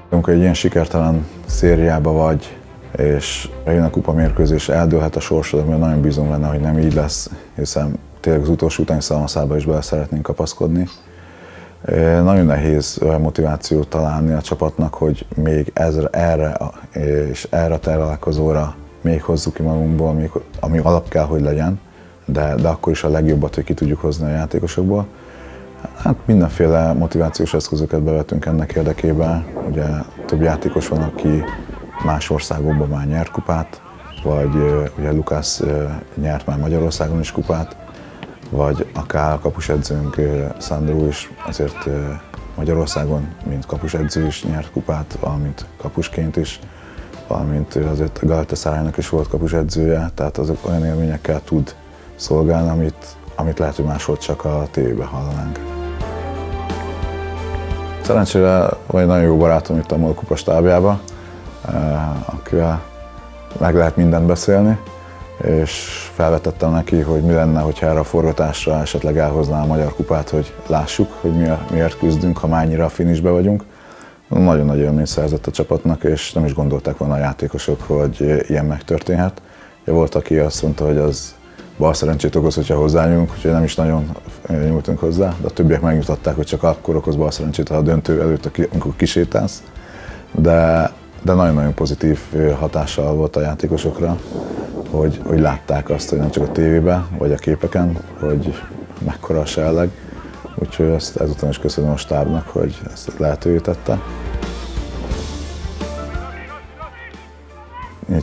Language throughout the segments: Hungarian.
Amikor egy ilyen sikertelen szériába vagy, és jön a kupamérkőzés, eldőlhet a sorsod, mert nagyon bízom benne, hogy nem így lesz, hiszen tényleg az utolsó utáni szalmaszába is bele szeretnénk kapaszkodni. Nagyon nehéz olyan motivációt találni a csapatnak, hogy még erre a találkozóra még hozzuk ki magunkból, ami alap kell, hogy legyen, de akkor is a legjobbat, hogy ki tudjuk hozni a játékosokból. Hát mindenféle motivációs eszközöket bevetünk ennek érdekében. Ugye több játékos van, aki más országokban már nyert kupát, vagy ugye Lukász nyert már Magyarországon is kupát, vagy akár a kapusedzőnk Sandro is azért Magyarországon, mint kapusedző is nyert kupát, valamint kapusként is, valamint azért a Galatasaraynak is volt kapusedzője, tehát azok olyan élményekkel tud szolgálni, amit lehet, hogy máshol csak a tévében hallanánk. Szerencsére van egy nagyon jó barátom itt a MOL kupa stábjában, akivel meg lehet mindent beszélni, és felvetettem neki, hogy mi lenne, hogyha erre a forgatásra esetleg elhozná a magyar kupát, hogy lássuk, hogy miért küzdünk, ha már ennyire a finishbe vagyunk. Nagyon nagy élményt szerzett a csapatnak, és nem is gondolták volna a játékosok, hogy ilyen megtörténhet. Volt, aki azt mondta, hogy az bal szerencsét okoz, hogyha hozzányúlunk, úgyhogy nem is nagyon nyújtunk hozzá, de a többiek megnyugtatták, hogy csak akkor okoz bal szerencsét, ha a döntő előtt, amikor kisétálsz. De nagyon-nagyon pozitív hatással volt a játékosokra, hogy látták azt, hogy nem csak a tévében, vagy a képeken, hogy mekkora a selleg. Úgyhogy ezután is köszönöm a stábnak, hogy ezt lehetővé tette.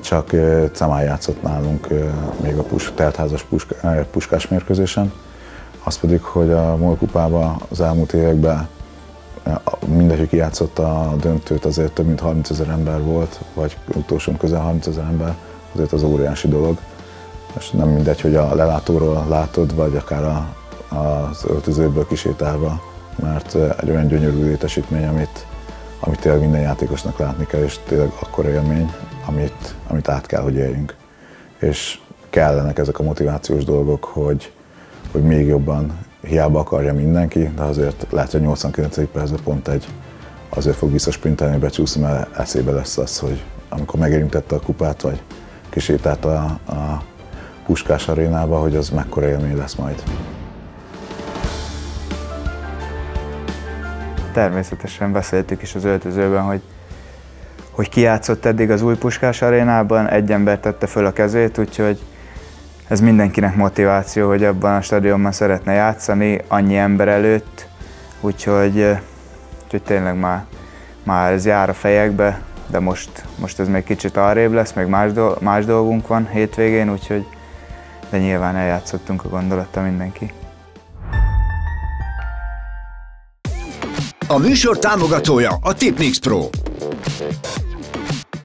Csak Camán játszott nálunk még a teltházas puskás mérkőzésen. Az pedig, hogy a MOL kupában az elmúlt években mindegy, hogy kijátszotta a döntőt, azért több mint 30 000 ember volt, vagy utolsón közel 30 000 ember, azért az óriási dolog. És nem mindegy, hogy a lelátóról látod, vagy akár az öltözőből kisétálva, mert egy olyan gyönyörű létesítmény, amit tényleg minden játékosnak látni kell, és tényleg akkora élmény, amit át kell, hogy éljünk. És kellenek ezek a motivációs dolgok, hogy még jobban, hiába akarja mindenki, de azért lehet, hogy 89. percben pont azért fog visszasprintelni, becsúszni, mert eszébe lesz az, hogy amikor megérintette a kupát, vagy kisétált a Puskás arénába, hogy az mekkora élmény lesz majd. Természetesen beszéltük is az öltözőben, hogy ki játszott eddig az új Puskás arénában, egy ember tette föl a kezét, úgyhogy ez mindenkinek motiváció, hogy abban a stadionban szeretne játszani, annyi ember előtt, úgyhogy tényleg már ez jár a fejekbe, de most ez még kicsit arrébb lesz, még más dolgunk van hétvégén, úgyhogy de nyilván eljátszottunk a gondolattal mindenki. A műsor támogatója a Tipnix Pro.